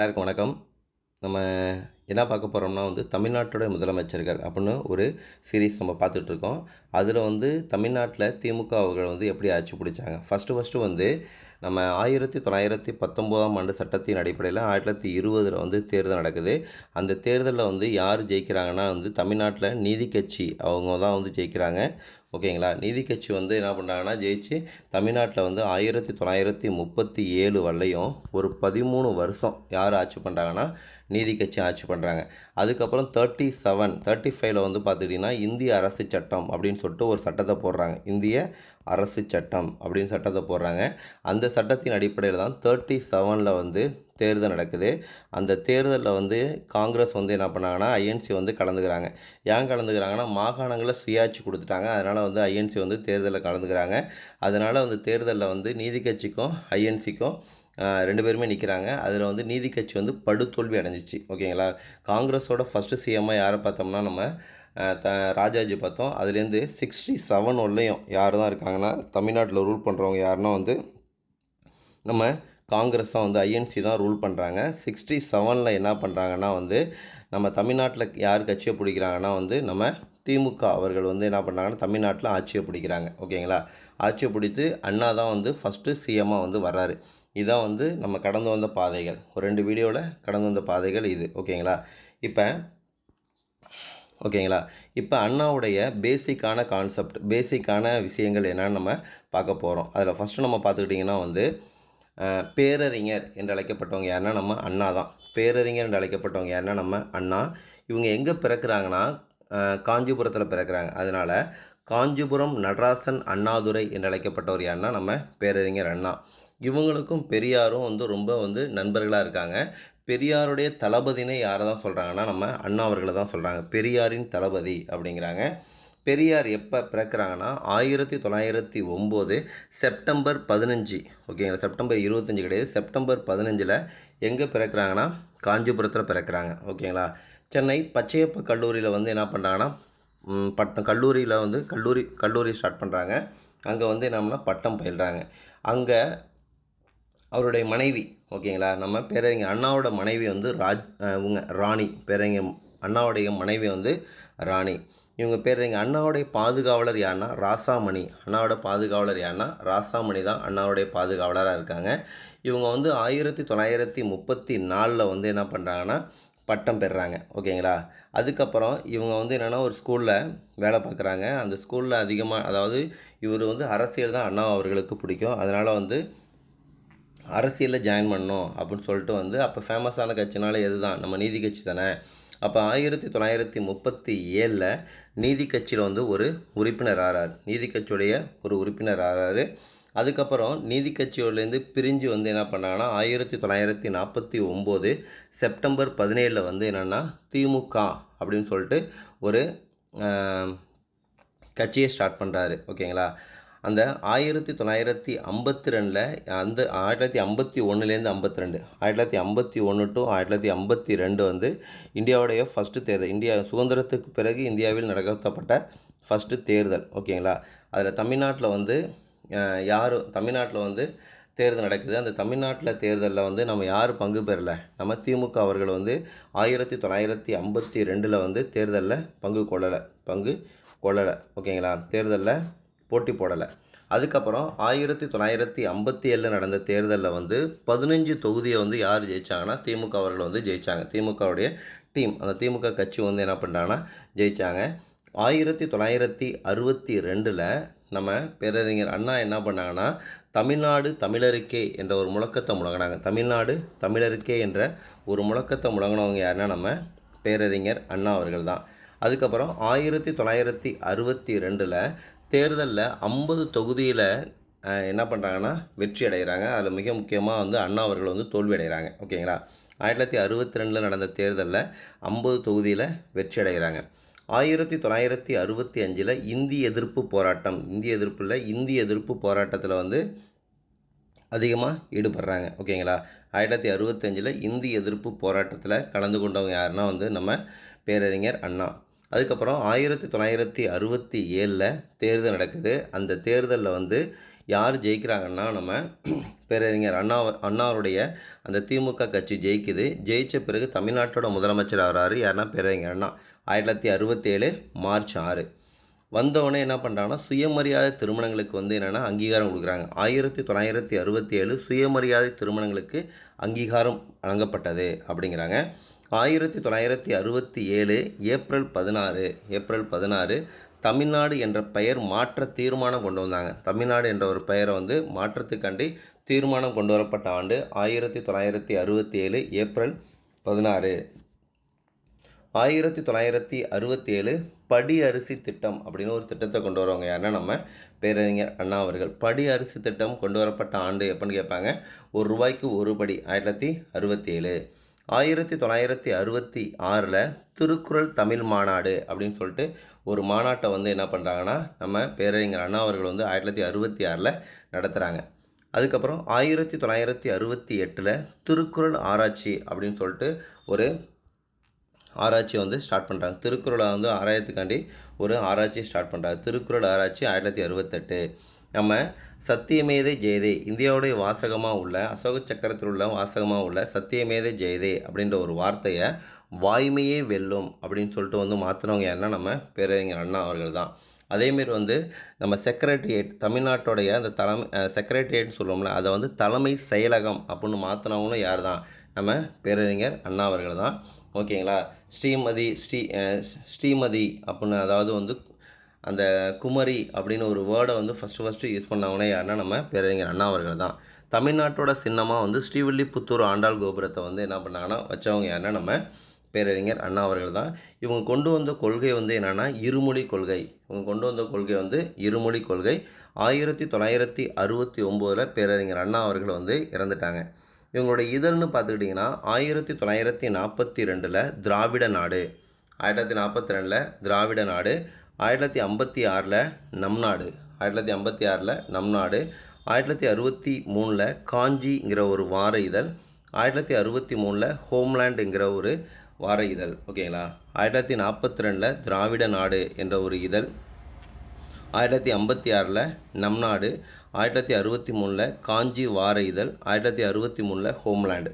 எல்லாருக்கும் வணக்கம். நம்ம என்ன பார்க்க போகிறோம்னா தமிழ்நாட்டோட முதலமைச்சர்கள் அப்படின்னு ஒரு சீரிஸ் நம்ம பார்த்துட்ருக்கோம். அதில் தமிழ்நாட்டில் திமுக அவர்கள் எப்படி ஆட்சி பிடிச்சாங்க. ஃபஸ்ட்டு நம்ம 1919ஆம் ஆண்டு சட்டத்தின் அடிப்படையில் 1920 தேர்தல் நடக்குது. அந்த தேர்தலில் யார் ஜெயிக்கிறாங்கன்னா தமிழ்நாட்டில் நீதி கட்சி அவங்க தான் ஜெயிக்கிறாங்க. ஓகேங்களா. நீதி கட்சி என்ன பண்ணுறாங்கன்னா ஜெயிச்சு தமிழ்நாட்டில் 1937 வரலையும் ஒரு 13 வருஷம் யார் ஆட்சி பண்ணுறாங்கன்னா நீதி கட்சி ஆட்சி பண்ணுறாங்க. அதுக்கப்புறம் 35ல் பார்த்துக்கிட்டிங்கன்னா இந்திய அரசு சட்டம் அப்படின்னு சொல்லிட்டு ஒரு சட்டத்தை போடுறாங்க. இந்திய அரசு சட்டம் அப்படின்னு சட்டத்தை போடுறாங்க. அந்த சட்டத்தின் அடிப்படையில் தான் 37ல் தேர்தல் நடக்குது. அந்த தேர்தலில் காங்கிரஸ் என்ன பண்ணாங்கன்னா ஐஎன்சி கலந்துக்கிறாங்க. ஏன் கலந்துக்கிறாங்கன்னா மாகாணங்களில் சுயாட்சி கொடுத்துட்டாங்க. அதனால் ஐஎன்சி தேர்தலில் கலந்துக்கிறாங்க. அதனால் தேர்தலில் நீதி கட்சிக்கும் ஐஎன்சிக்கும் 2 பேருமே நிற்கிறாங்க. அதில் நீதி கட்சி படுதோல்வி அடைஞ்சிச்சு. ஓகேங்களா. காங்கிரஸோட ஃபஸ்ட்டு சிஎம்மாக யாரை பார்த்தோம்னா நம்ம ராஜாஜி பார்த்தோம். அதுலேருந்து 67 வரலையும் யார் தான் இருக்காங்கன்னா தமிழ்நாட்டில் ரூல் பண்ணுறவங்க யாருன்னா நம்ம காங்கிரஸ் தான் ஐஎன்சி தான் ரூல் பண்ணுறாங்க. 67ல் என்ன பண்ணுறாங்கன்னா நம்ம தமிழ்நாட்டில் யார் கட்சியை பிடிக்கிறாங்கன்னா நம்ம திமுக அவர்கள் என்ன பண்ணுறாங்கன்னா தமிழ்நாட்டில் ஆட்சியை பிடிக்கிறாங்க. ஓகேங்களா. ஆட்சியை பிடித்து அண்ணா தான் ஃபஸ்ட்டு சிஎம்மாக வர்றாரு. இதான் நம்ம கடந்து வந்த பாதைகள். ஒரு 2 வீடியோவில் கடந்து வந்த பாதைகள் இது. இப்போ அண்ணாவுடைய பேசிக்கான கான்செப்ட், பேசிக்கான விஷயங்கள் என்னன்னு நம்ம பார்க்க போகிறோம். அதில் ஃபஸ்ட்டு நம்ம பார்த்துக்கிட்டிங்கன்னா பேரறிஞர் என்று அழைக்கப்பட்டவங்க யாருன்னா நம்ம அண்ணா தான். பேரறிஞர் என்று அழைக்கப்பட்டவங்க யாருன்னா நம்ம அண்ணா. இவங்க எங்கே பிறக்கிறாங்கன்னா காஞ்சிபுரத்தில் பிறக்கிறாங்க. அதனால் காஞ்சிபுரம் நடராசன் அண்ணாதுரை என்று அழைக்கப்பட்டவர் யாருன்னா நம்ம பேரறிஞர் அண்ணா. இவங்களுக்கும் பெரியாரும் ரொம்ப நண்பர்களாக இருக்காங்க. பெரியாருடைய தளபதினே யாரை தான் சொல்கிறாங்கன்னா நம்ம அண்ணா அவர்களை தான் சொல்கிறாங்க. பெரியாரின் தளபதி அப்படிங்கிறாங்க. பெரியார் எப்போ பிறக்கிறாங்கன்னா 1909 செப்டம்பர் 15. ஓகேங்களா. செப்டம்பர் 25 கிடையாது, செப்டம்பர் 15 எங்கே பிறக்கிறாங்கன்னா காஞ்சிபுரத்தில் பிறக்கிறாங்க. ஓகேங்களா. சென்னை பச்சையப்ப கல்லூரியில் என்ன பண்ணுறாங்கன்னா கல்லூரியில் கல்லூரி ஸ்டார்ட் பண்ணுறாங்க. அங்கே என்னன்னா பட்டம் பயில்றாங்க. அங்கே அவருடைய மனைவி, ஓகேங்களா, நம்ம பேரறிஞர் அண்ணாவோட மனைவி ராணி. பேரறிஞர் அண்ணாவுடைய மனைவி ராணி. இவங்க பேரறிஞர் அண்ணாவுடைய பாதுகாவலர் யாருன்னா ராசாமணி. அண்ணாவோட பாதுகாவலர் யாருன்னா ராசாமணி தான் அண்ணாவுடைய பாதுகாவலராக இருக்காங்க. இவங்க 1934 என்ன பண்ணுறாங்கன்னா பட்டம் பெறுறாங்க. ஓகேங்களா. அதுக்கப்புறம் இவங்க என்னென்னா ஒரு ஸ்கூலில் வேலை பார்க்குறாங்க. அந்த ஸ்கூலில் அதிகமாக அதாவது இவர் அரசியல் தான் அண்ணா அவர்களுக்கு பிடிக்கும். அதனால் அரசியலில் ஜாயின் பண்ணணும் அப்படின்னு சொல்லிட்டு அப்போ ஃபேமஸான கட்சினால எது தான் நம்ம நீதி கட்சி தானே. அப்போ 1937 நீதி கட்சியில் ஒரு உறுப்பினர் ஆகிறார். நீதி கட்சியுடைய ஒரு உறுப்பினர் ஆகிறாரு. அதுக்கப்புறம் நீதி கட்சியோடலேருந்து பிரிஞ்சு என்ன பண்ணாங்கன்னா 1949 செப்டம்பர் 17 என்னென்னா திமுக அப்படின்னு சொல்லிட்டு ஒரு கட்சியை ஸ்டார்ட் பண்ணுறாரு. ஓகேங்களா. அந்த 1952 அந்த 1951லேருந்து 52, 1951 டு 1952 இந்தியாவுடைய ஃபஸ்ட்டு தேர்தல். இந்தியா சுதந்திரத்துக்கு பிறகு இந்தியாவில் நடத்தப்பட்ட ஃபஸ்ட்டு தேர்தல். ஓகேங்களா. அதில் தமிழ்நாட்டில் தமிழ்நாட்டில் தேர்தல் நடக்குது. அந்த தமிழ்நாட்டில் தேர்தலில் நம்ம யார் பங்கு பெறலை, நம்ம திமுக அவர்கள் 1952 தேர்தலில் பங்கு கொள்ளலை. ஓகேங்களா. தேர்தலில் போட்டி போடலை. அதுக்கப்புறம் 1957 நடந்த தேர்தலில் 15 தொகுதியை யார் ஜெயித்தாங்கன்னா திமுக அவர்கள் ஜெயித்தாங்க. திமுகவுடைய டீம், அந்த திமுக கட்சி என்ன பண்ணுறாங்கன்னா ஜெயித்தாங்க. 1962 நம்ம பேரறிஞர் அண்ணா என்ன பண்ணாங்கன்னா தமிழ்நாடு தமிழருக்கே என்ற ஒரு முழக்கத்தை முழங்கினாங்க. தமிழ்நாடு தமிழருக்கே என்ற ஒரு முழக்கத்தை முழங்கினவங்க யாருன்னா நம்ம பேரறிஞர் அண்ணா அவர்கள் தான். அதுக்கப்புறம் 1962 தேர்தலில் 50 தொகுதியில் என்ன பண்ணுறாங்கன்னா வெற்றி அடைகிறாங்க. அதில் மிக முக்கியமாக அண்ணா அவர்கள் தோல்வி அடைகிறாங்க. ஓகேங்களா. 1962 நடந்த தேர்தலில் 50 தொகுதியில் வெற்றி அடைகிறாங்க. 1965 இந்திய எதிர்ப்பு போராட்டம், இந்திய எதிர்ப்பு போராட்டத்தில் அதிகமாக ஈடுபடுறாங்க. ஓகேங்களா. 1965 இந்திய எதிர்ப்பு போராட்டத்தில் கலந்து கொண்டவங்க யாருன்னா நம்ம பேரறிஞர் அண்ணா. அதுக்கப்புறம் 1967 தேர்தல் நடக்குது. அந்த தேர்தலில் யார் ஜெயிக்கிறாங்கன்னா நம்ம பேரறிஞர் அண்ணாவுடைய அந்த திமுக கட்சி ஜெயிக்குது. ஜெயித்த பிறகு தமிழ்நாட்டோட முதலமைச்சர் ஆகிறாரு. யாருன்னா பேரறிஞர் அண்ணா. 1967 மார்ச் 6 வந்தவுடனே என்ன பண்ணுறாங்கன்னா சுயமரியாதை திருமணங்களுக்கு வந்து என்னென்னா அங்கீகாரம் கொடுக்குறாங்க. 1967 சுயமரியாதை திருமணங்களுக்கு அங்கீகாரம் வழங்கப்பட்டது அப்படிங்கிறாங்க. 1967 ஏப்ரல் 16 தமிழ்நாடு என்ற பெயர் மாற்ற தீர்மானம் கொண்டு வந்தாங்க. தமிழ்நாடு என்ற ஒரு பெயரை வந்து மாற்றத்துக்காண்டி தீர்மானம் கொண்டு வரப்பட்ட ஆண்டு 1967 ஏப்ரல் 16. 1967 படி அரிசி திட்டம் அப்படின்னு ஒரு திட்டத்தை கொண்டு வருவாங்க. யாருன்னா நம்ம பேரறிஞர் அண்ணா அவர்கள். படி அரிசி திட்டம் கொண்டு வரப்பட்ட ஆண்டு எப்போன்னு கேட்பாங்க. ₹1 ஒரு படி 1967. 1966 திருக்குறள் தமிழ் மாநாடு அப்படின்னு சொல்லிட்டு ஒரு மாநாட்டை வந்து என்ன பண்ணுறாங்கன்னா நம்ம பேரறிஞர் அண்ணா அவர்கள் வந்து 1966 நடத்துகிறாங்க. அதுக்கப்புறம் 1968 திருக்குறள் ஆராய்ச்சி அப்படின்னு சொல்லிட்டு ஒரு ஆராய்ச்சி வந்து ஸ்டார்ட் பண்ணுறாங்க. திருக்குறளை வந்து ஆராயத்துக்காண்டி ஒரு ஆராய்ச்சி ஸ்டார்ட் பண்ணுறாங்க. திருக்குறள் ஆராய்ச்சி 1968. நம்ம சத்தியமேதை ஜெயதே இந்தியாவுடைய வாசகமாக உள்ள அசோக சக்கரத்தில் உள்ள வாசகமாக உள்ள சத்தியமேதை ஜெயதே அப்படின்ற ஒரு வார்த்தையை வாய்மையே வெல்லும் அப்படின்னு சொல்லிட்டு வந்து மாற்றினவங்க யாருன்னா நம்ம பேரறிஞர் அண்ணா அவர்கள் தான். அதேமாரி வந்து நம்ம செக்ரட்டரியேட் தமிழ்நாட்டோடைய அந்த செக்ரட்டரியேட்னு சொல்லுவோம்ல, அதை வந்து தலைமை செயலகம் அப்படின்னு மாற்றினவங்களும் யார் தான்? நம்ம பேரறிஞர் அண்ணா அவர்கள் தான். ஓகேங்களா. ஸ்ரீமதி அப்படின்னு அதாவது வந்து அந்த குமரி அப்படின்னு ஒரு வேர்டை வந்து ஃபஸ்ட்டு யூஸ் பண்ணவங்களே யாருன்னா நம்ம பேரறிஞர் அண்ணா அவர்கள் தான். தமிழ்நாட்டோட சின்னமாக வந்து ஸ்ரீவில்லிபுத்தூர் ஆண்டாள் கோபுரத்தை வந்து என்ன பண்ணாங்கன்னா வச்சவங்க யாருன்னா நம்ம பேரறிஞர் அண்ணா அவர்கள் தான். இவங்க கொண்டு வந்த கொள்கை வந்து என்னென்னா இருமொழி கொள்கை. 1969 பேரறிஞர் அண்ணா அவர்கள் வந்து இறந்துட்டாங்க. இவங்களோட இதழ்னு பார்த்துக்கிட்டிங்கன்னா 1942 திராவிட நாடு, 1942 திராவிட நாடு, 1956 நம் நாடு, 1963 காஞ்சிங்கிற ஒரு வார இதழ், 1963 ஹோம்லேண்டுங்கிற ஒரு வார இதழ். ஓகேங்களா. 1942 திராவிட நாடு என்ற ஒரு இதழ், 1956 நம் நாடு, 1963 காஞ்சி வார இதழ், 1963 ஹோம்லேண்டு.